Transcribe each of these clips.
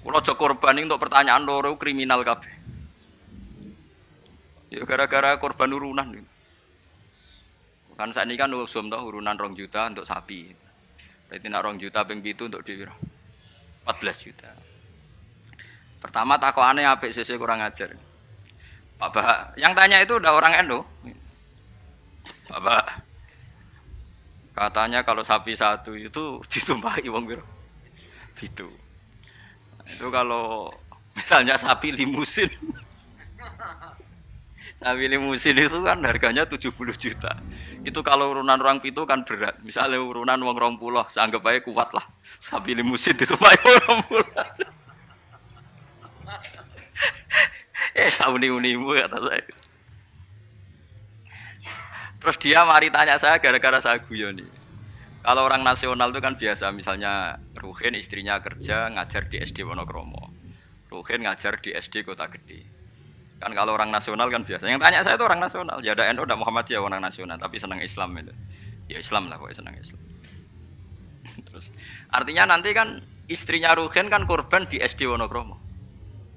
Kula aja korban untuk pertanyaan loro kriminal kabeh. Ya gara-gara korban urunan. Kan saat ini kan usum toh urunan 2 juta untuk sapi. Berarti nak 2 juta ping 7 untuk dhewe 14 juta. Pertama takokane apik sesuk kurang ajar. Pak Bah, yang tanya itu udah orang NU. Pak Bah, katanya kalau sapi satu itu ditumpahi wong piro? Gitu. Itu kalau misalnya sapi limusin. Sapi limusin itu kan harganya 70 juta. Itu kalau urunan orang pitu kan berat. Misalnya urunan wong 20, seanggap aja kuat lah. Sapi limusin ditumpahi wong 20. Sauni-unimu kata saya. Terus dia mari tanya saya gara-gara saya guyon nih. Kalau orang nasional itu kan biasa, misalnya Ruhin istrinya kerja ngajar di SD Wonokromo, Ruhin ngajar di SD Kota Gede. Kan kalau orang nasional kan biasa. Yang tanya saya itu orang nasional. Ya ada NU, ada Muhammadiyah orang nasional, tapi senang Islam itu. Ya Islam lah, pokoknya senang Islam. Terus artinya nanti kan istrinya Ruhin kan korban di SD Wonokromo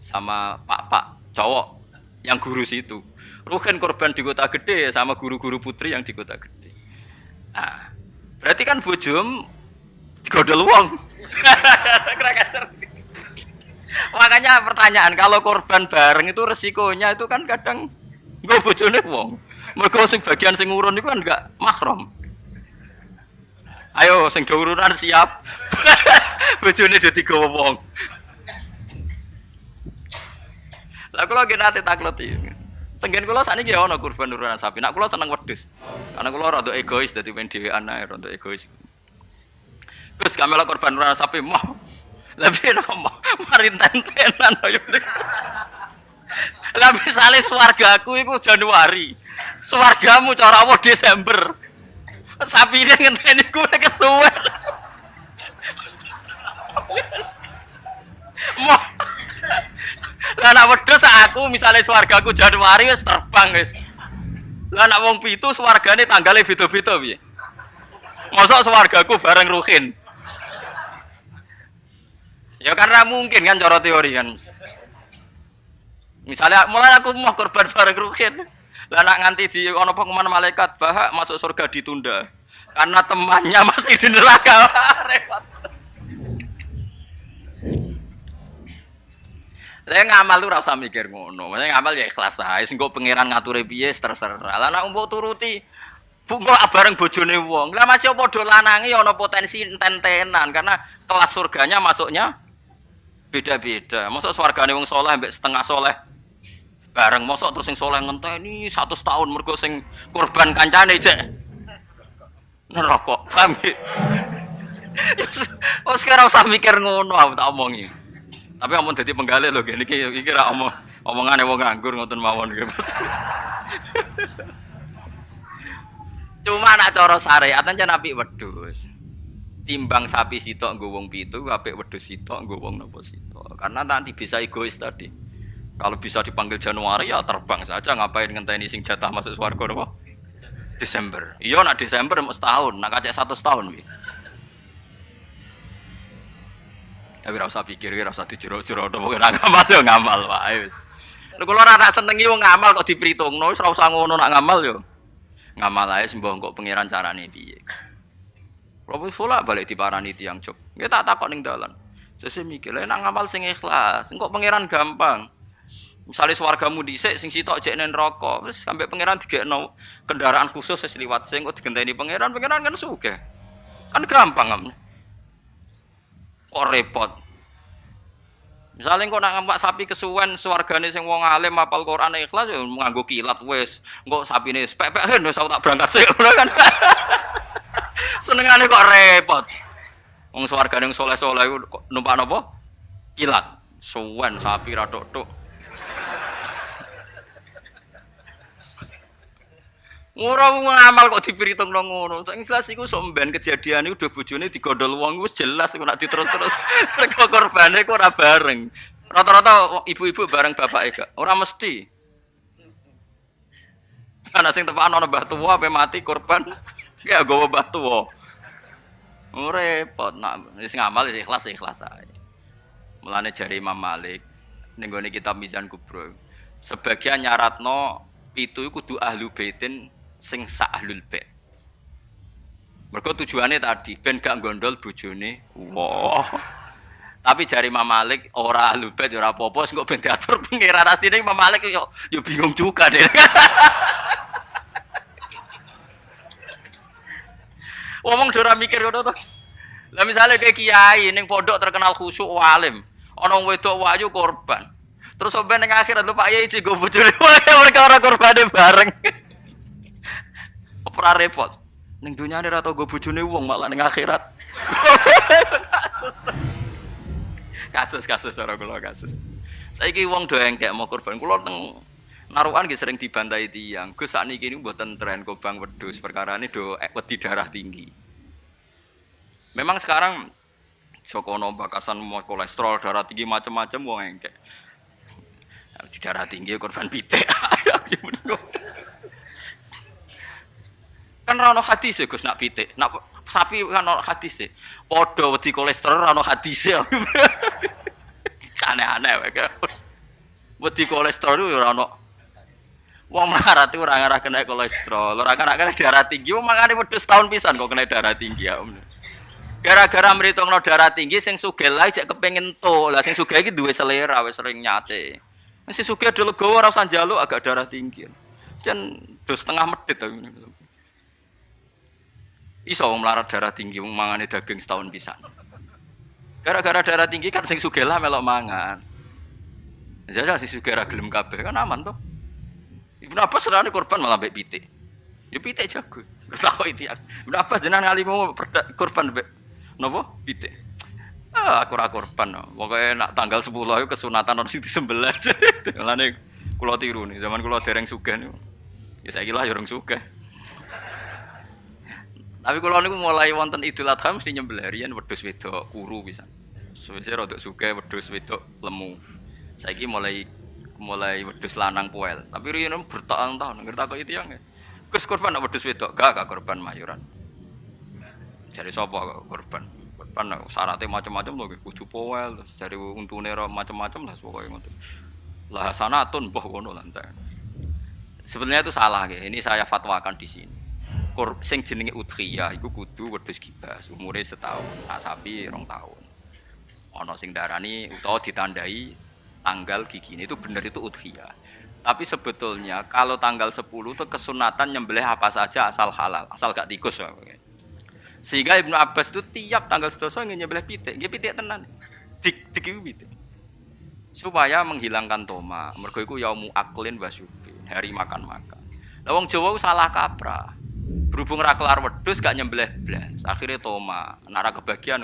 sama pak cowok yang guru situ. Ruhin korban di Kota Gede sama guru-guru putri yang di Kota Gede. Nah, berarti kan bojom digodol wong. Makanya pertanyaan, kalau korban bareng itu resikonya itu kan kadang nggo bojone wong. Mergo sing bagian sing ngurun itu kan enggak mahram. Ayo sing do urunan siap. Bojone do digawa wong. Lah kula nggih nate takleti. Tenggen kula sakniki ya ana kurban urunan sapi. Nek kula seneng wedhus. Karena kula rada egois dadi men dhewean ae rada egois. Terus kamela korban urunan sapi mah. Lah piye nopo? Mari tenten-tenan yo. Lah misale swargaku iku Januari. Swargamu cara apa Desember. Sapine ngenteni kuwi kesuwen. Moh lah nak wedhus aku misalnya swargaku Januari wis terbang wis. Lah nak wong pitu swargane tanggale beda-beda piye? Mosok swargaku bareng Ruhin. Ya karena mungkin kan cara teori kan. Misalnya mulai aku mau korban bareng Ruhin. Lah nak nganti di ana pengumuman malaikat bahak masuk surga ditunda. Karena temannya masih di neraka. Repot. Lah ngamal lu ora usah mikir ngono. Maksudnya ngamal ya ikhlas ae. Sing kok pangeran ngature piye terserah. Lah nek mbok turuti bungo bareng bojone wong. Lah masih padha lanange ya ana potensi enten-tenan karena kelas surganya masuknya beda-beda. Mosok swargane wong saleh mbek setengah saleh bareng mosok terus sing saleh ngenteni 100 tahun mergo sing korban kancane jek neraka. Paham iki? Oh sekarang usah mikir ngono aku tak omongi. Tapi amun dadi penggalih lho iki ra omongane wong nganggur ngoten mawon iki. Cuma nak cara syariat ancen apik wedhus. Timbang sapi sitok nggo wong 7, apik wedhus sitok nggo wong napa sitok. Karena nanti bisa egois tadi. Kalau bisa dipanggil Januari ya terbang saja, ngapain ngenteni sing jatah masuk swarga napa? Desember. Iya nak Desember mesti setahun, nak kacek 100 tahun iki. Tapi ora usah pikir, ora usah dijero-jero pokoke nak ngamal yo ngamal wae wis. Lha kula ora tak senengi wong ngamal kok diperhitungno, wis ora usah ngono nak ngamal yo. Ngamal ae sembah kok pangeran carane piye. Kula wis balik diparani tiyang Jog. Nggih tak takok ning dalan. Sesuk mikir, lha nak ngamal sing ikhlas, engko pangeran gampang. Misale swargamu dhisik sing sitok jek ning neraka, wis sampe pangeran digekno kendaraan khusus wis liwat sing kok digenteni pangeran kan sugih. Kan gampang. Kok repot. Misalnya kok nak ngampak sapi kesuwen swargane sing wong alim hafal Quran ikhlas ya nganggo kilat wis. Engko sapine pepek wis tak berangkat sik ngono kan. Senengane kok repot. Wong swargane saleh-saleh iku numpak napa? Kilat. Suwen sapi ra tok-tok. Ora ngamal kok dipiritungno ngono. Sak ikhlas iku sok mben kejadian iku do bojone digondol wong wis jelas kok nek diterus-terus sego korbane kok ora bareng. Rata-rata ibu-ibu bareng bapake gak. Ora mesti. Ana sing tepakan ana mbah tuwa ape mati korban gak nggawa mbah tuwa. Repot nak wis ngamal wis ikhlas ae. Mulane jari Imam Malik ning gone kitab Mizan Kubro. Sebagian nyaratno pitu iku kudu ahlu baitin sing sak ahlul bait. Mergo tujuane tadi ben gak gondol bojone. Wah. Tapi jari Imam Malik ora ahlu bait ora apa-apa sing kok ben diatur pengiran asline Imam Malik yo bingung juga deh. Ngomong ora mikir ngono to. Lah misale kayak kiai ning pondok terkenal khusyuk alim, ana wong wedok wayu korban. Terus sampe ning akhirat lho Pak Yai go bojone mereka ora korbane bareng. Ora repot. Ning dunyane ora tau go bojone wong malah ning akhirat. Kasus cara kula kasus. Saiki wong do engkek mau korban. Kula teng narukan nggih sering dibantai tiyang. Gus sakniki niku mboten tren kobang wedhus, perkarane do wedi darah tinggi. Memang sekarang sokono bakasan mau kolesterol, darah tinggi macam-macam wong engkek. Di darah tinggi korban pitik. Kan ora ono hadis e Gus nak pitik. Nak sapi kan ono hadis e. Padha wedi kolesterol ora ono hadis e. Aneh-aneh wae. Wedi kolesterol ora ono. Wong melarat itu ora ngarah kena kolesterol, ora kena darah tinggi, wong mangane wedhus tahun pisan kok kena darah tinggi ya. Gara-gara mritungno darah tinggi sing sugih lae jek kepengin to. Lah sing sugih iki duwe selera wis sering nyate. Sing sugih do legowo ora usah njaluk agak darah tinggi. Jan do setengah medhit to. Iso wong melarat darah tinggi wong mangane daging setahun pisan. Gara-gara darah tinggi kan sing sugih lah melok mangan. Jajal sing sugih ra gelem kabeh kan aman to. Ibnu Abbas serane korban malah mbek pitik. Ya pitik jago. Takok iki. Ibnu Abbas jenengan ngalimu korban mbek napa? Pitik. Ah, aku ora korban. Pokoke nak tanggal 10 iku kesunatan ono sing disembelih. Mulane kula tiru nih, zaman kula dereng sugih niku. Ya saiki lah ya urung sugih. Tapi kula niku mulai wonten Idul Adha mesti nyembelih riyen wedhus wedok kuru pisan. Suwe rodok sugih wedhus wedok lemu. Saiki mulai wedhus lanang poel. Tapi riyen bertahun-tahun ngerti kok itu yang. Gus korban nak wedhus wedok, gak korban mayuran. Jare sapa korban? Korban syaratnya macam-macam lho kudu poel, jare untune macam-macam lah pokoke ngono. Lah sanatun mbah ngono lah entek. Sebenarnya itu salah nggih. Ini saya fatwakan di sini. Sing jenenge udhiyah iku kudu wedhus kibas, umure setahun, nak sapi 2 tahun. Ana sing darani utawa ditandai tanggal gigi itu benar itu udhiyah. Tapi sebetulnya kalau tanggal 10 itu kesunatan nyembelih apa saja asal halal, asal gak tikus. Sehingga Ibnu Abbas itu tiap tanggal 11 ingin nyembelih pitik, nggih pitik tenan. Dik pitik. Supaya menghilangkan toma. Mergo iku yaumu aklin wasyubin, hari makan-makan. Lah wong Jawa salah kaprah. Berhubung ra kelar wedhus gak nyembelih blas, akhirnya toma. Nek ra kebagian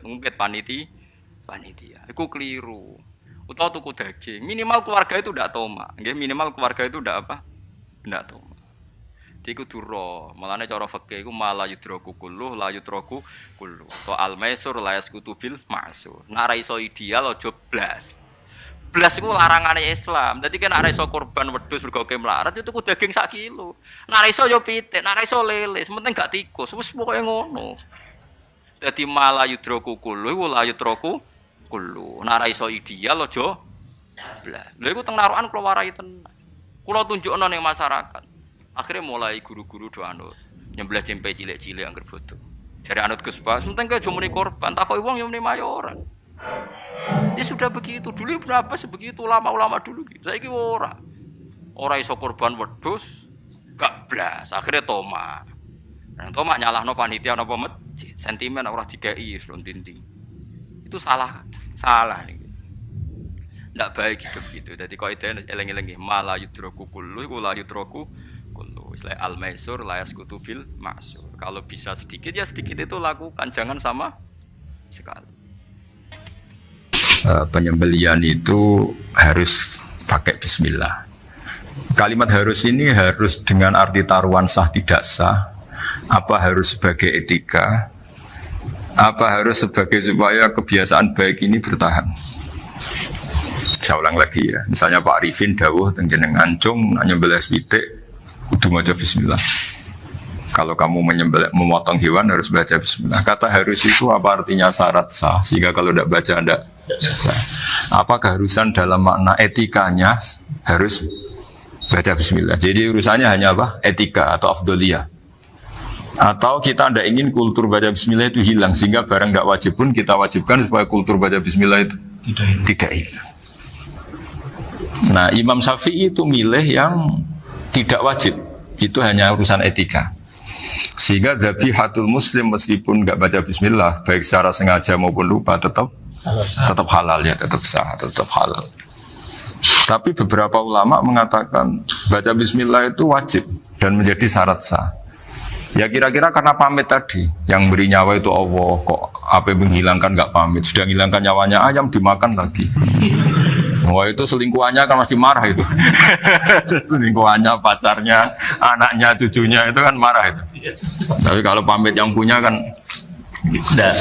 ngungkit panitia. Iku keliru. Utawa tuku daging, minimal keluarga itu ndak toma. Nggih, minimal keluarga itu ndak apa? Ndak toma. Iku duro, malane cara fikih iku mala yudraku kullu la yudraku kullu. To al-maisur la yasqutu bil ma'sur. Nek ra iso ideal aja blas. Blas iku larangane Islam. Dadi kan nek ra iso korban wedhus mergo melarat itu tuku daging 1 kilo. Nek ra iso yo pitik, nek ra iso lele, penting gak tikus. Wis pokoke ngono. Dadi mala yudraku kullu iku la yudraku kullu. Nek ra iso ideal aja blas. Lha iku teng narukan kula warai tenan. Kula tunjukno ning masyarakat. Akhirnya mulai guru-guru do anut nyembelih cempe cilik-cilik angger bodoh. Jare anut Gus Bas, penting ke jumuni korban, takoki wong yo muni mayoran. Ya sudah begitu. Dulu berapa sebegitu ulama-ulama dulu gitu. Saiki ora. Ora iso korban wedhus, gak blas. Akhirnya toma. Nang toma nyalahno panitia napa masjid. Sentimen ora dikei wis dinding. Itu salah nih. Ndak baik hidup gitu. Jadi kaidah eleng-eleng mala yudraku kullu iku la yudraku kullu. Istilah al-maisur la yasqutu bil ma'sur. Kalau bisa sedikit ya sedikit itu lakukan, jangan sama sekali. Penyembelian itu harus pakai bismillah. Kalimat harus ini harus dengan arti taruhan sah tidak sah, apa harus sebagai etika, apa harus sebagai supaya kebiasaan baik ini bertahan. Saya ulang lagi ya, misalnya Pak Arifin dawuh teng jenengan cung nyembelih pitik kudu maca bismillah. Kalau kamu memotong hewan harus baca bismillah. Kata harus itu apa artinya syarat sah, sehingga kalau tidak baca tidak Apa keharusan dalam makna etikanya harus baca bismillah. Jadi urusannya hanya apa? Etika atau afdoliyah. Atau kita tidak ingin kultur baca bismillah itu hilang, sehingga barang tidak wajib pun kita wajibkan supaya kultur baca bismillah itu tidak hilang. Nah, Imam Syafi'i itu milih yang tidak wajib. Itu hanya urusan etika. Sehingga zabihatul muslim meskipun nggak baca bismillah, baik secara sengaja maupun lupa, tetap halal ya, tetap sah, tetap halal. Tapi beberapa ulama mengatakan baca bismillah itu wajib dan menjadi syarat sah. Ya kira-kira karena pamit tadi, yang beri nyawa itu Allah, kok apa yang menghilangkan nggak pamit, sudah menghilangkan nyawanya ayam dimakan lagi. Wah itu selingkuhannya kan masih marah itu. Selingkuhannya, pacarnya, anaknya, cucunya itu kan marah itu. Tapi kalau pamit yang punya kan tidak.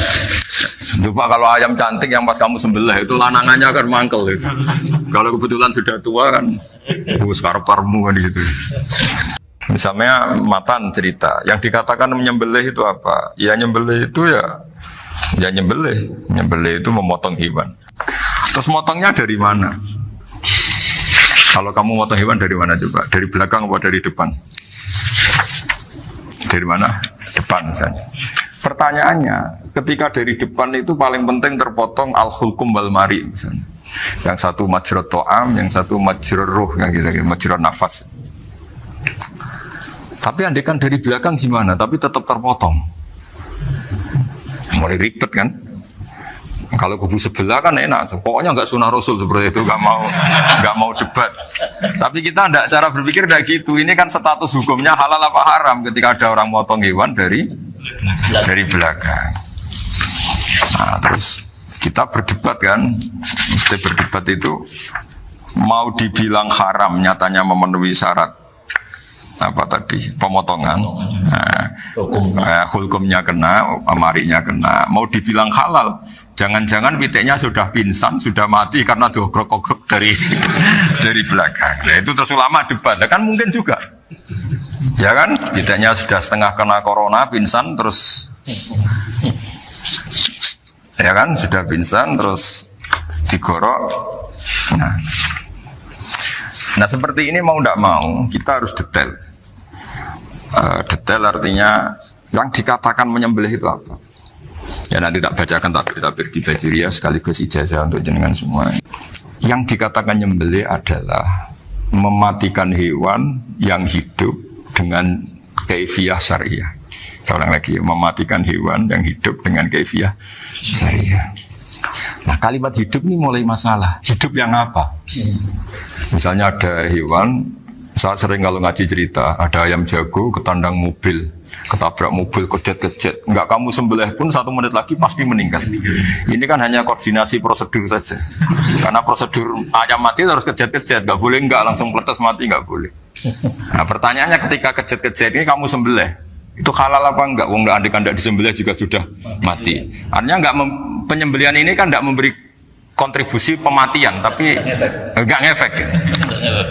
Coba kalau ayam cantik yang pas kamu sembelih itu lanangannya kan mangkel itu. Kalau kebetulan sudah tua kan, sekarang parmu kan gitu. Misalnya Matan cerita, yang dikatakan menyembelih itu apa? Ya nyembelih itu ya nyembelih itu memotong hewan. Terus motongnya dari mana? Kalau kamu motong hewan dari mana coba? Dari belakang atau dari depan? Dari mana? Depan misalnya. Pertanyaannya, ketika dari depan itu paling penting terpotong al-hulkum wal mari misalnya. Yang satu majrur to'am, yang satu majrur ruh, yang gitu, majrur nafas. Tapi andekan dari belakang gimana? Tapi tetap terpotong. Mulai ribet kan? Kalau kubu sebelah kan enak, pokoknya nggak sunnah Rasul seperti itu, nggak mau debat. Tapi kita tidak, cara berpikir tidak gitu. Ini kan status hukumnya halal apa haram ketika ada orang motong hewan dari belakang. Nah, terus kita berdebat kan, mesti berdebat itu mau dibilang haram, nyatanya memenuhi syarat apa tadi pemotongan, hulkumnya kena, amarinya kena. Mau dibilang halal, jangan-jangan pitiknya sudah pingsan, sudah mati karena dogrok-ogrok dari belakang. Nah, itu terus ulama debat, kan mungkin juga, ya kan? Pitiknya sudah setengah kena corona, pingsan terus, ya kan? Sudah pingsan terus digorok. Nah seperti ini mau tidak mau kita harus detail. Detail artinya yang dikatakan menyembelih itu apa? Ya nanti tak bacakan tapi kita beri bajiria sekaligus ijazah untuk jenengan semua. Yang dikatakan menyembelih adalah mematikan hewan yang hidup dengan kaifiyah syariah. Saya ulang lagi, mematikan hewan yang hidup dengan kaifiyah syariah. Nah kalimat hidup ini mulai masalah. Hidup yang apa? Misalnya ada hewan, saya sering kalau ngaji cerita, ada ayam jago ketandang mobil, ketabrak mobil, kejet-kejet. Enggak kamu sembelih pun 1 menit lagi pasti meninggal. Ini kan hanya koordinasi prosedur saja. Karena prosedur ayam mati harus kejet-kejet, enggak boleh enggak langsung peletes mati, enggak boleh. Nah pertanyaannya ketika kejet-kejet ini kamu sembelih, itu halal apa enggak? Wong enggak andekan enggak disembelih juga sudah mati. Artinya enggak penyembelihan ini kan enggak memberi kontribusi pematian, tapi enggak ngefek gitu.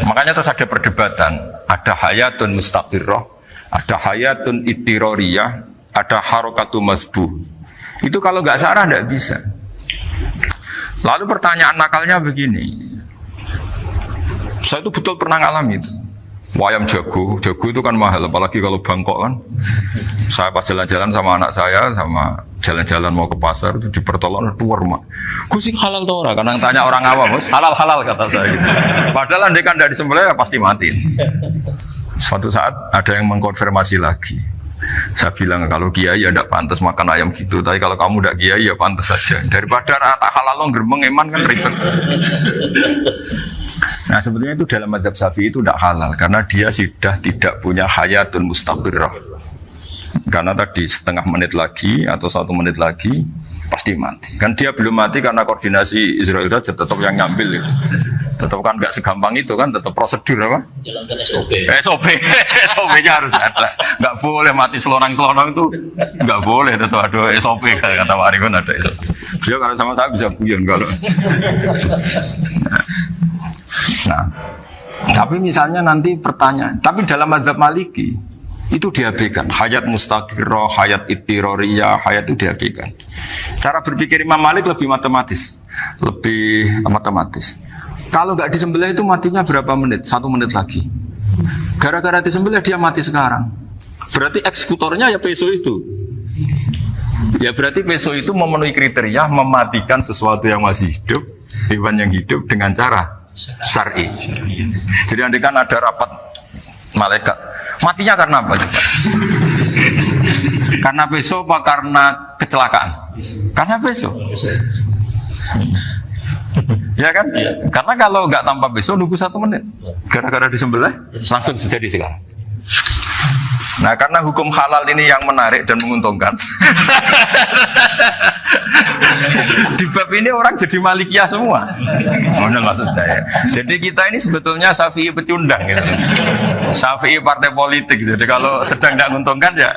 Makanya terus ada perdebatan, ada hayatun mustaqirrah, ada hayatun ittiroriyah, ada harokatu masbuh. Itu kalau enggak sarah enggak bisa. Lalu pertanyaan nakalnya begini, saya itu betul pernah ngalami itu. Ayam jago itu kan mahal, apalagi kalau Bangkok kan. Saya pas jalan-jalan sama anak saya, sama jalan-jalan mau ke pasar itu di pertolongan tuar mak. Gue sih halal tuh orang, karena tanya orang awam, halal kata saya. Gitu. Padahal andai kan dari sembelih ya pasti mati. Suatu saat ada yang mengkonfirmasi lagi. Saya bilang kalau kiai ya tidak pantas makan ayam gitu, tapi kalau kamu tidak kiai ya pantas saja. Daripada rata halal lo gerbeng eman kan ribet. Nah sebetulnya itu dalam mazhab Syafi'i itu tidak halal karena dia sudah tidak punya hayatun mustaqirrah. Karena tadi setengah menit lagi atau 1 menit lagi pasti mati. Kan dia belum mati karena koordinasi Israel saja, tetap yang ngambil itu. Tetap kan nggak segampang itu kan, tetap prosedur apa? Jalankan SOP. SOP-nya harus ada. Nggak boleh mati selonang-selonang itu, nggak boleh. Tetap ada SOP kata Pak Arifin ada SOP. Dia kalau sama saya bisa guyon kalau. Nah, tapi misalnya nanti pertanyaan, tapi dalam mazhab Maliki Itu diabaikan. Hayat mustaqirrah, hayat ittiroriyah, hayat itu diabaikan. Cara berpikir Imam Malik lebih matematis. Kalau nggak disembelih itu matinya berapa menit? 1 menit lagi. Gara-gara disembelih dia mati sekarang. Berarti eksekutornya ya peso itu. Ya berarti peso itu memenuhi kriteria mematikan sesuatu yang masih hidup, hewan yang hidup dengan cara syar'i. Jadi andai kan ada rapat malaikat, matinya karena apa coba? Karena peso apa karena kecelakaan? Karena peso. Ya kan? Karena kalau nggak tanpa peso nunggu 1 menit. Gara-gara disembelih langsung terjadi sekarang. Nah karena hukum halal ini yang menarik dan menguntungkan. Di bab ini orang jadi Malikiyah semua. Mana maksudnya ya? Jadi kita ini sebetulnya Syafi'i pecundang gitu. Syafi'i partai politik. Jadi kalau sedang tidak menguntungkan ya.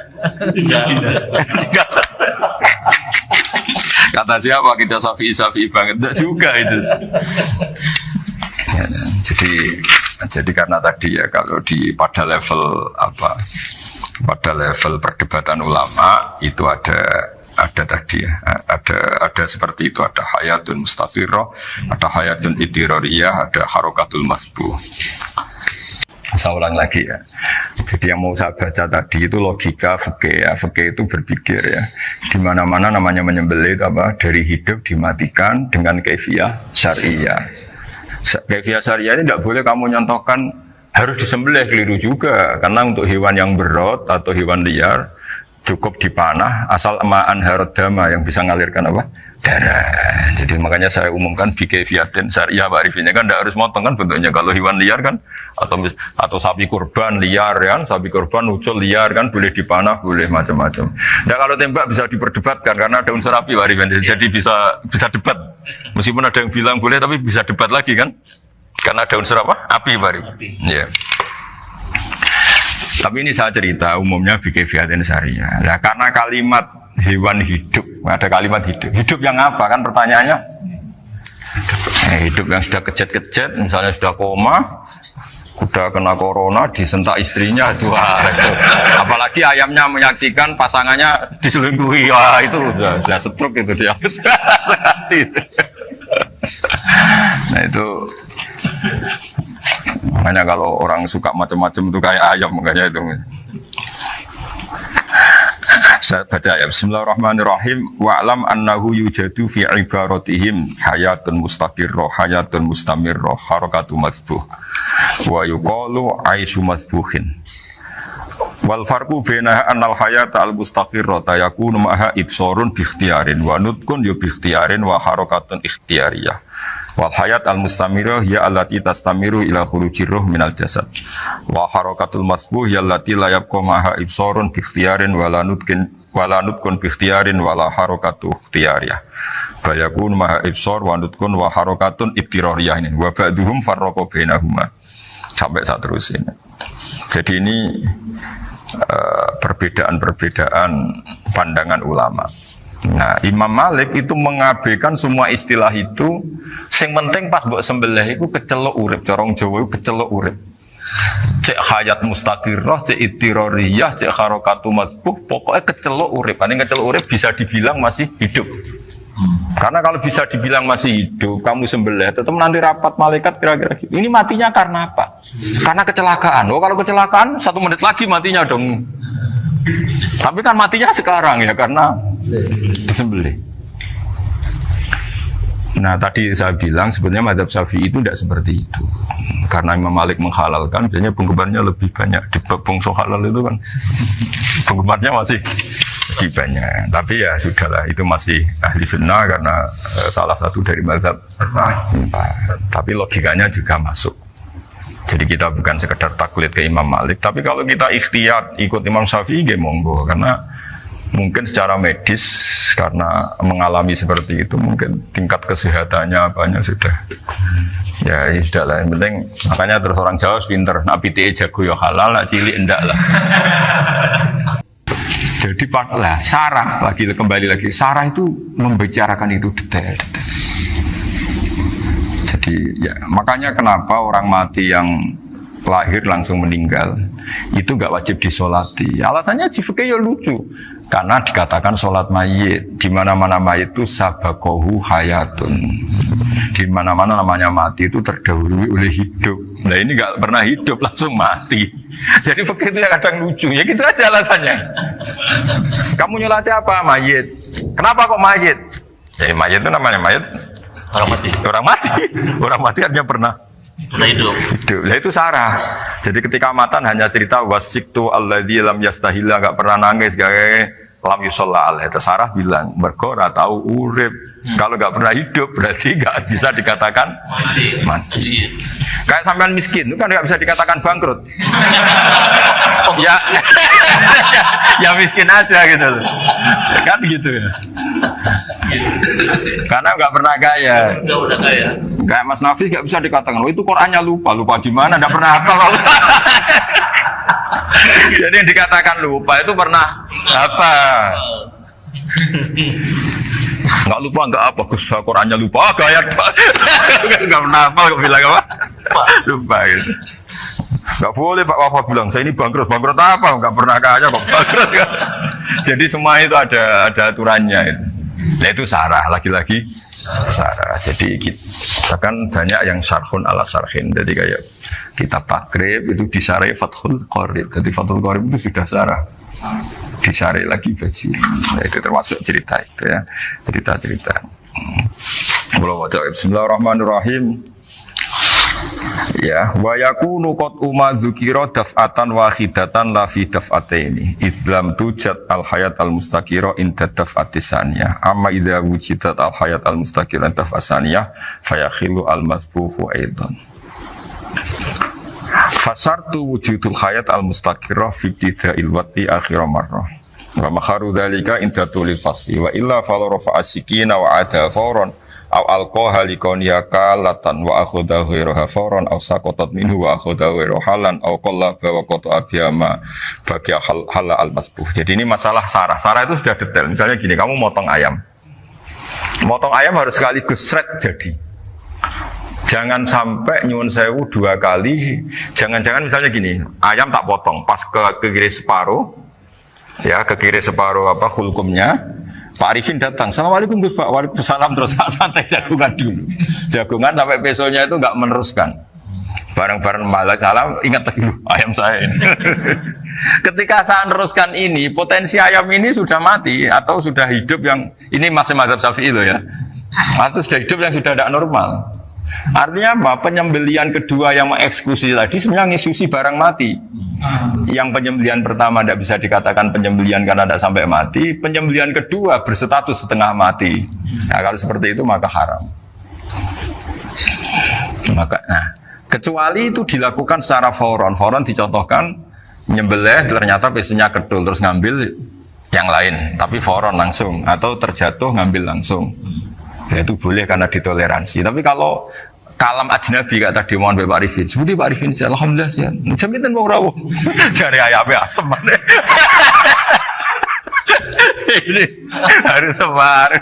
Kata siapa kita Syafi'i banget? Tidak juga itu. Ya, jadi karena tadi ya kalau pada level pada level perdebatan ulama itu ada tadi ya, ada seperti itu, ada hayatun mustafirrah, ada hayatun ittiroriyah, ada harokatul masbuh. Saya ulang lagi ya. Jadi yang mau saya baca tadi itu logika fikih ya. Fikih itu berpikir ya. Di mana-mana namanya menyembelih itu apa? Dari hidup dimatikan dengan kaifiyah syariah. Kaifiyah syariah ini tidak boleh kamu nyontohkan harus disembelih, keliru juga. Karena untuk hewan yang berot atau hewan liar cukup dipanah asal ma'an harodama yang bisa mengalirkan apa? Darah. Jadi makanya saya umumkan bikaifiyatin syariah Pak Arifin kan tidak harus motong kan bentuknya. Kalau hewan liar kan atau sapi kurban liar kan, sapi kurban ucul liar kan boleh dipanah, boleh macam-macam. Nah kalau tembak bisa diperdebatkan karena ada unsur api Pak Arifin. Jadi bisa debat. Meskipun ada yang bilang boleh tapi bisa debat lagi kan? Karena ada unsur apa? Api Pak Arifin. Iya. Tapi ini saya cerita umumnya bikaifiyatin syariah. Nah, karena kalimat hewan hidup, ada kalimat hidup. Hidup yang apa kan pertanyaannya? Hidup yang sudah kejet-kejet, misalnya sudah koma, sudah kena corona, disentak istrinya, itu. Apalagi ayamnya menyaksikan pasangannya diselingkuhi, wah itu sudah stroke itu dia. Nah itu. Makanya kalau orang suka macam-macam itu kayak ayam makanya itu. Saya baca ya. Bismillahirrahmanirrahim. Wa'lam annahu yujadu fi ibaratihim hayatun mustaqirrah, hayatun mustamirrah, harakatu masbuh. Wa yuqalu aisyu masbuhin. Wal farqu baina annal hayata al mustaqirrah yakunu maha ibsarun bi ikhtiyarin wa nutqun bi ikhtiyarin wa harakatun ikhtiyariyah. Wal hayat al mustamirah ya allati tastamiru ila khurujir ruh minal jasad. Wa harakatul masbuh ya allati la yabqa maha ibsarun bi ikhtiyarin wa la nutqun bi ikhtiyarin wa la harakatu ikhtiyariyah. Bayakun maha ibsar wa nutqun wa harakatun ibtirariyah ini. Wa ba'duhum farraqa bainahuma. Sampai saat terus ini. Jadi ini perbedaan-perbedaan pandangan ulama. Nah, Imam Malik itu mengabaikan semua istilah itu. Sing penting pas mbok sembelih iku kecelok urip, corong Jawa kecelok urip. Cek hayat mustaqirrah, cek ittiroriyah, cek harakatu masbuh, pokoknya kecelok urip. Ane kecelok urip bisa dibilang masih hidup. Karena kalau bisa dibilang masih hidup, kamu sembelih, tetap nanti rapat malaikat kira-kira gitu. Ini matinya karena apa? Karena kecelakaan. Oh, kalau kecelakaan 1 menit lagi matinya dong. Tapi kan matinya sekarang ya karena disembelih. Nah tadi saya bilang sebenarnya mazhab Syafi'i itu tidak seperti itu. Karena Imam Malik menghalalkan, biasanya penggemarnya lebih banyak. Di bangsa halal itu kan penggemarnya masih banyak. Tapi ya sudahlah, itu masih ahli sunnah karena salah satu dari mazhab. Tapi logikanya juga masuk. Jadi kita bukan sekedar taklid ke Imam Malik, tapi kalau kita ikhtiyat ikut Imam Syafi'i, ya monggo. Karena mungkin secara medis, karena mengalami seperti itu, mungkin tingkat kesehatannya apanya sudah. Ya sudah lah, yang penting makanya terus orang Jawa pinter, nak PTE jago ya halal, nak cilik enggak lah. Jadi lah Sarah kembali lagi, Sarah itu membicarakan itu detail. Jadi ya makanya kenapa orang mati yang lahir langsung meninggal itu nggak wajib disolati. Alasannya fikih ya lucu, karena dikatakan sholat mayit di mana-mana mayit itu sabakohu hayatun, di mana-mana namanya mati itu terdahului oleh hidup. Nah ini nggak pernah hidup langsung mati. Jadi fikih itu yang kadang lucu ya, gitu aja alasannya. Kamu nyolati apa? Mayit. Kenapa kok mayit? Jadi mayit itu namanya mayit Orang mati. orang mati. Orang mati artinya pernah Hidup. hidup. Lah itu sarah. Jadi ketika matan hanya cerita wasiktu alladzi lam yastahila, enggak pernah nangis, gawe lam yusalla alaihi. Sarah bilang mergo ora tahu urip. Kalau enggak pernah hidup berarti enggak bisa dikatakan mati. Kayak sampean miskin itu kan enggak bisa dikatakan bangkrut. Ya, ya miskin aja gitu loh. Kan gitu ya. Karena nggak pernah kaya. Enggak udah kaya. Kayak Mas Nafis nggak bisa dikatakan, oh itu Qurannya lupa gimana? Nggak pernah hafal. Jadi yang dikatakan lupa itu pernah hafal. Nggak lupa nggak apa, Gus Qurannya lupa, gaya nggak pernah hafal kok bilang apa? Lupa gitu. Nggak boleh Pak Wafa bilang saya ini bangkrut apa? Nggak pernah kaya kok bangkrut. Jadi semua itu ada aturannya. Itu. Nah itu sarah, lagi-lagi sarah. Jadi kita kan banyak yang syarhun ala syarhin. Jadi kayak kitab takrib itu disarai Fathul Qorib. Jadi Fathul Qorib itu sudah sarah. Disarai lagi baju. Nah, itu termasuk cerita itu ya. Cerita-cerita. Bismillahirrahmanirrahim. Ya, wa yakunu qad umma dzukira daf'atan wahidatan la fi daf'ataini. Islam tujad al hayat al mustaqira inda daf'atis saniyah. Amma idza wujidat al hayat al mustaqira inda daf'as saniyah fayakhilu al masbuhu aidan. Fasartu wujudul hayat al mustaqira fi ibtida'il wati akhir marrah. Wa makharu dzalika inda tulil fasli wa illa fala rafa'a sikina wa ada fawran aw alqaha liqaniya kalatan wa akhudha ghayraha fawran aw saqatat minhu wa akhudha ghayraha halan aw qallaba wa qata abiyama bagi hal al masbuh. Jadi ini masalah sarah. Sarah itu sudah detail. Misalnya gini, kamu motong ayam. Motong ayam harus sekaligus shred jadi. Jangan sampai nyuwun sewu 2 kali. Jangan-jangan misalnya gini, ayam tak potong pas ke kiri separuh. Ya, ke kiri separuh apa hulkumnya. Pak Arifin datang, Assalamualaikum Gus Pak, waalaikumsalam, terus santai jagungan dulu. Jagungan sampai besoknya itu nggak meneruskan. Bareng-bareng malah salam, ingat lagi ayam saya ini. Ketika saya meneruskan ini, potensi ayam ini sudah mati atau sudah hidup yang ini masih mazhab Syafi'i loh ya. Atau sudah hidup yang sudah tidak normal. Artinya apa? Penyembelian kedua yang mengeksekusi tadi sebenarnya ngeksekusi barang mati. Yang penyembelian pertama tidak bisa dikatakan penyembelian karena tidak sampai mati. Penyembelian kedua berstatus setengah mati. Nah, kalau seperti itu maka haram. Kecuali itu dilakukan secara fauron. Fauron dicontohkan menyembelih ternyata pesunya kedul terus ngambil yang lain, tapi fauron langsung atau terjatuh ngambil langsung. Ya, itu boleh karena ditoleransi. Tapi kalau kalam ajnabi kata tadi mohon Pak Arifin, seperti Pak Arifin sih, alhamdulillah sih, jaminan mau rawuh dari ayamnya asem. Ini harus sebar.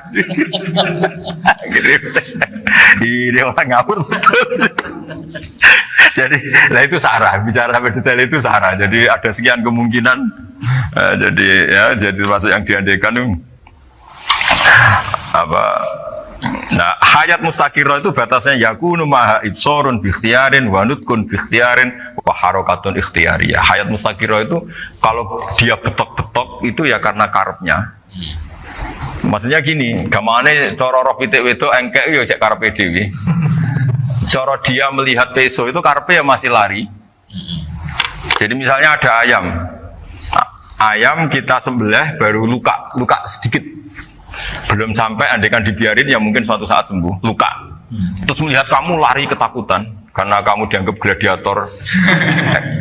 Ini orang ngawur betul. Jadi, nah itu sarah. Bicara sampai detail itu sarah. Jadi ada sekian kemungkinan. Jadi termasuk yang diandaikan apa? Nah, hayat mustaqirah itu batasnya yakunu maha ibsorun bikhtiarin wa nutkun bikhtiarin wa harokatun ikhtiyariyah. Hayat mustaqirah itu kalau dia betok-betok itu ya karena karepnya. Maksudnya gini, gamane cara roh pitik wedok engkek yo cek karepe dhewe. Cara dia melihat peso itu karepe ya masih lari. Jadi misalnya ada ayam. Ayam kita sembelih baru luka sedikit. Belum sampai andaikan dibiarin ya mungkin suatu saat sembuh, luka. Terus melihat kamu lari ketakutan karena kamu dianggap gladiator,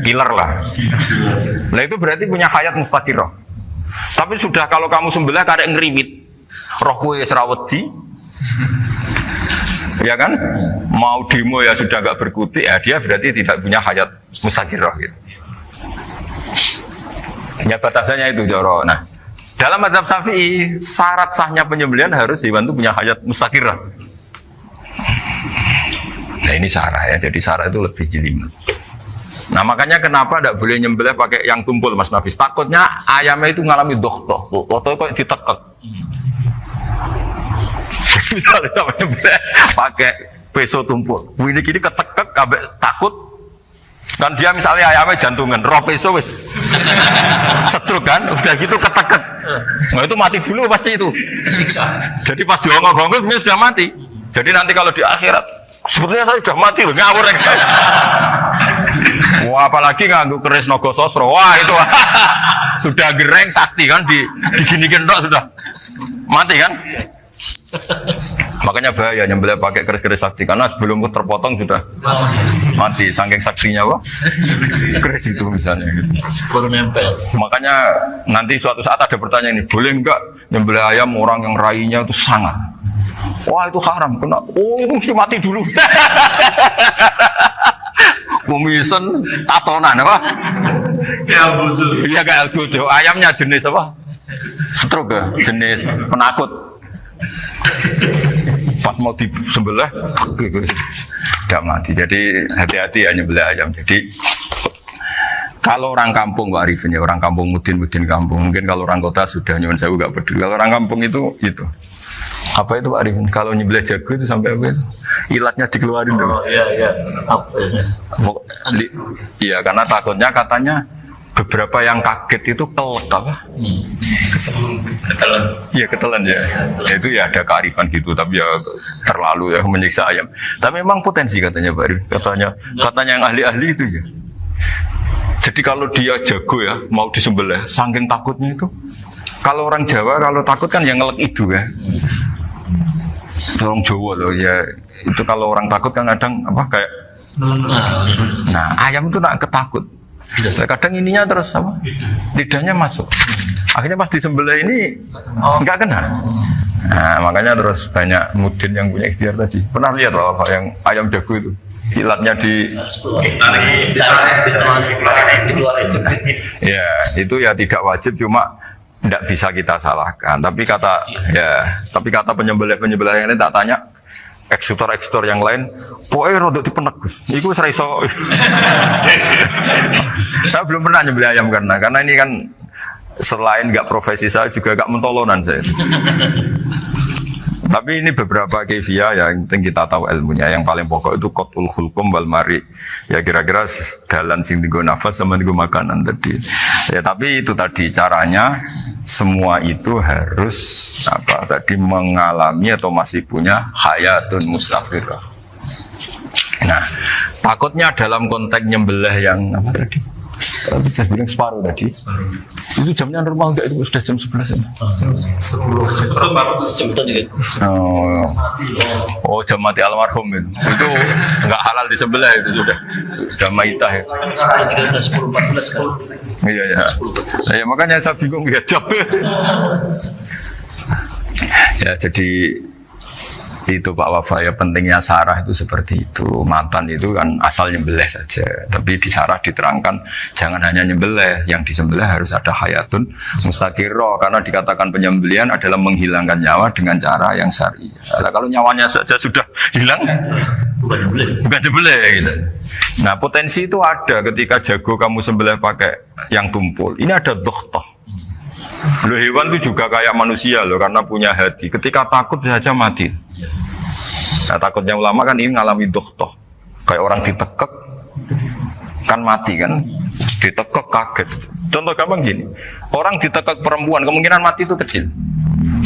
killer lah. Nah itu berarti punya hayat mustaqirah. Tapi sudah kalau kamu sembelah karek ngerimit, roh kue serawedi, ya kan? Mau demo ya sudah nggak berkutik, ya dia berarti tidak punya hayat mustaqirah gitu. Ya batasannya itu Joro. Nah. Dalam mazhab Syafi'i, syarat sahnya penyembelihan harus hewan itu punya hayat mustaqirah. Nah ini sarah ya, jadi sarah itu lebih jelimet. Nah makanya kenapa tidak boleh nyembelih pakai yang tumpul Mas Nafis? Takutnya ayamnya itu ngalami dohtoh, dohtoh kok ditekek. Misalnya sama nyembelih pakai peso tumpul, ini kini ketekek, kabeh takut. Kan dia misalnya ayamnya jantungan, roh peso wis setruk kan, udah gitu ketekek. Nah itu mati dulu pasti itu. Siksa. Jadi pas diongok-ongok dia sudah mati. Jadi nanti kalau di akhirat, sebetulnya saya sudah mati loh, ngawur ya. Wah apalagi nganggu keris nogo sosro, wah itu sudah gereng sakti kan, diginikin tok sudah mati kan. Makanya bahaya nyembelih pakai keris-keris sakti karena sebelum terpotong sudah mati saking saksinya wah keris itu misalnya gitu. Baru nempel. Makanya nanti suatu saat ada pertanyaan ini, boleh enggak nyembelih ayam orang yang rainya itu sangat? Wah itu haram, kena. Oh itu mesti mati dulu. Kumisen tatonan apa? Ya betul. Iya kayak algojo. Ayamnya jenis apa? Stroke ya? Jenis penakut. Pas mau disembelih, tidak mati. Jadi hati-hati ya nyembelih ayam. Jadi kalau orang kampung Pak Arifin ya, orang kampung mudin kampung. Mungkin kalau orang kota sudah nyuwun sewu nggak peduli. Kalau orang kampung itu apa itu Pak Arifin? Kalau nyembelih jago itu sampai apa itu? Ilatnya dikeluarin dulu. Oh iya. Apa ya? Iya karena takutnya katanya beberapa yang kaget itu kelek apa? Ketelan. Iya ketelan ya. Itu ya ada kearifan gitu, tapi ya terlalu ya menyiksa ayam. Tapi memang potensi katanya Pak Arif. Katanya yang ahli-ahli itu ya. Jadi kalau dia jago ya mau disembelih, saking takutnya itu. Kalau orang Jawa kalau takut kan yang ngelek idu ya. Orang Jawa loh ya. Itu kalau orang takut kan kadang apa kayak. Nah ayam itu nak ketakut. Kadang ininya terus apa? Lidahnya masuk. Akhirnya pas disembelih ini nggak kena. Nah, makanya terus banyak mudin yang punya ikhtiar tadi. Pernah lihat apa yang ayam jago itu? Ilatnya ya itu ya tidak wajib, cuma tidak bisa kita salahkan. Tapi kata penyembelih yang ini tak tanya. Eksekutor yang lain, pokoknya rodok dipenek Gus. Iku seraiso. Saya belum pernah nyembelih ayam karena ini kan selain nggak profesi saya juga nggak mentolonan saya. Tapi ini beberapa kefiah yang penting kita tahu ilmunya. Yang paling pokok itu qatul khulqum wal mari. Ya kira-kira dalan sing digo nafas sama digo makanan tadi. Ya tapi itu tadi caranya semua itu harus mengalami atau masih punya hayatun mustaqirah. Nah, takutnya dalam konteks nyembelih yang apa tadi? Saya bilang separuh tadi. Itu jamnya normal enggak? Itu sudah jam 11 ya? Jam 10. Oh, jam mati almarhum itu. Itu enggak halal disembelih itu sudah maitah ya. 10:14. Iya. Saya makanya saya bingung ya jam. Ya jadi itu Pak Wafa ya pentingnya sarah itu seperti itu. Mantan itu kan asal nyembelih saja, tapi di sarah diterangkan jangan hanya nyembelih, yang disembelih harus ada hayatun mustaqirah, karena dikatakan penyembelihan adalah menghilangkan nyawa dengan cara yang syar'i. Nah, kalau nyawanya saja sudah hilang bukan nyembelih gitu. Nah potensi itu ada ketika jago kamu sembelih pakai yang tumpul. Ini ada dohtoh. Loh, hewan itu juga kayak manusia loh, karena punya hati. Ketika takut saja mati. Nah, takutnya ulama kan ini ngalami dohtoh. Kayak orang ditekek kan mati kan, ditekek kaget. Contoh gampang gini, orang ditekek perempuan kemungkinan mati itu kecil,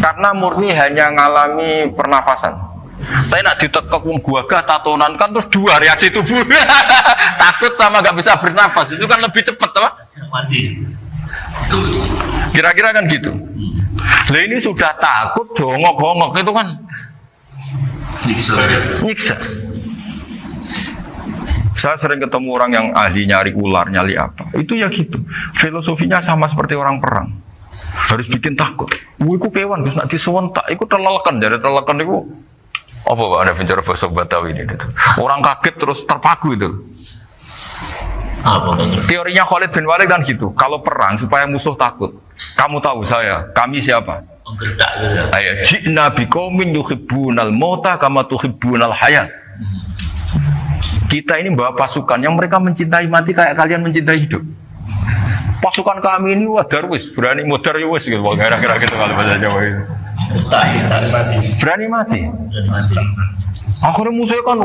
karena murni hanya ngalami pernafasan. Tapi nak ditekek wong gagah tatonan kan terus dua reaksi tubuh. Takut sama nggak bisa bernafas itu kan lebih cepat apa? Mati. Kira-kira kan gitu. Lah ini sudah takut dongok-dongok itu kan nyiksa. Saya sering ketemu orang yang ahli nyari ular, nyari apa. Itu ya gitu. Filosofinya sama seperti orang perang. Harus bikin takut. Iku kewan Gus nak disewentak, iku telelekan, jadi telelekan iku apa Pak ada bicara bahasa Batawi ini itu. Orang kaget terus terpaku itu. Teorinya Khalid bin Walid kan gitu. Kalau perang supaya musuh takut. Kamu tahu kami siapa? Ayat ji'na biqaumin yuhibbunal mauta kama tuhibbunal hayat. Kita ini bawa pasukan yang mereka mencintai mati kayak kalian mencintai hidup. Pasukan kami ini wah darwis, berani modar ya wis gitu, kira-kira gitu kalau bahasa Jawa itu. Berani mati. Akhirnya musuhnya kan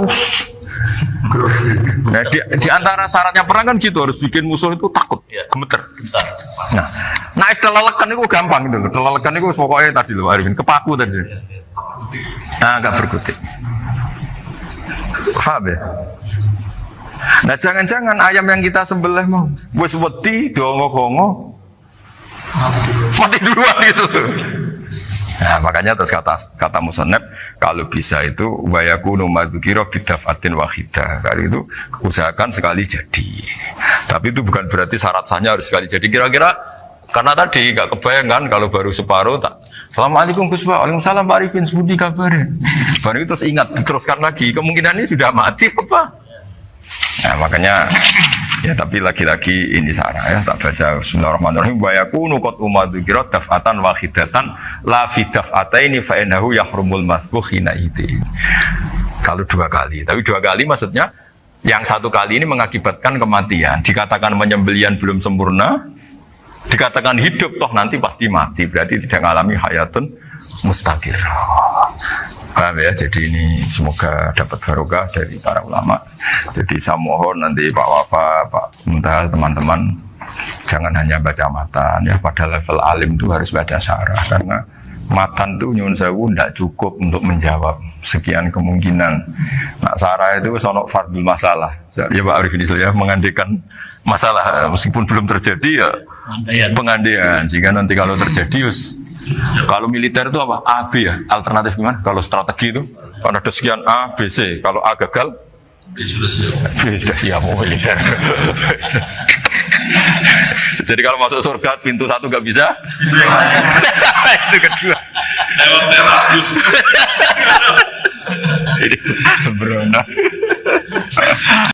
nah, di antara syaratnya perang kan gitu, harus bikin musuh itu takut, gemeter. Nah istilah lelekan itu gampang gitu loh. Lelekan itu pokoknya tadi loh Arifin, kepaku tadi. Nah agak berkutik. Paham ya? Nah jangan-jangan ayam yang kita sembelih mau wis wedi dongo-dongo mati duluan gitu. Nah makanya terus kata musannaf kalau bisa itu wayakunu madzukira bidafatin wahidah. Kalau itu usahakan sekali jadi. Tapi itu bukan berarti syarat sahnya harus sekali jadi. Kira-kira karena tadi gak kebayang kan kalau baru separuh tak. Assalamualaikum Gus Pak. Waalaikumsalam Pak Arifin, sebuti kabarnya. Baru itu terus ingat diteruskan lagi. Kemungkinan ini sudah mati apa? Nah makanya ya tapi lagi-lagi ini sarah ya tak baca Bismillahirrahmanirrahim wa yakunu qad umadzukira daf'atan wahidatan la fi daf'ataini fa innahu yahrumul masbuh hina itu. Kalau 2 kali, tapi 2 kali maksudnya yang 1 kali ini mengakibatkan kematian. Dikatakan penyembelian belum sempurna, dikatakan hidup toh nanti pasti mati, berarti tidak mengalami hayatun mustaqirrah. Paham ya? Jadi ini semoga dapat barokah dari para ulama. Jadi saya mohon nanti Pak Wafa, Pak Muntaha, teman-teman jangan hanya baca matan ya, pada level alim itu harus baca syarah karena matan itu nyuwun sewu tidak cukup untuk menjawab sekian kemungkinan. Nah syarah itu sono fardul masalah. Ya Pak Arifin ya mengandikan masalah meskipun belum terjadi ya pengandaian. Jika nanti kalau terjadi kalau militer itu apa? A, B ya? Alternatif gimana? Kalau strategi itu kalau ada sekian A, B, C. Kalau A gagal, B sudah siap mau militer. Jadi kalau masuk surga pintu 1 nggak bisa, itu kedua. Lewat teras justru. Ini sembrono.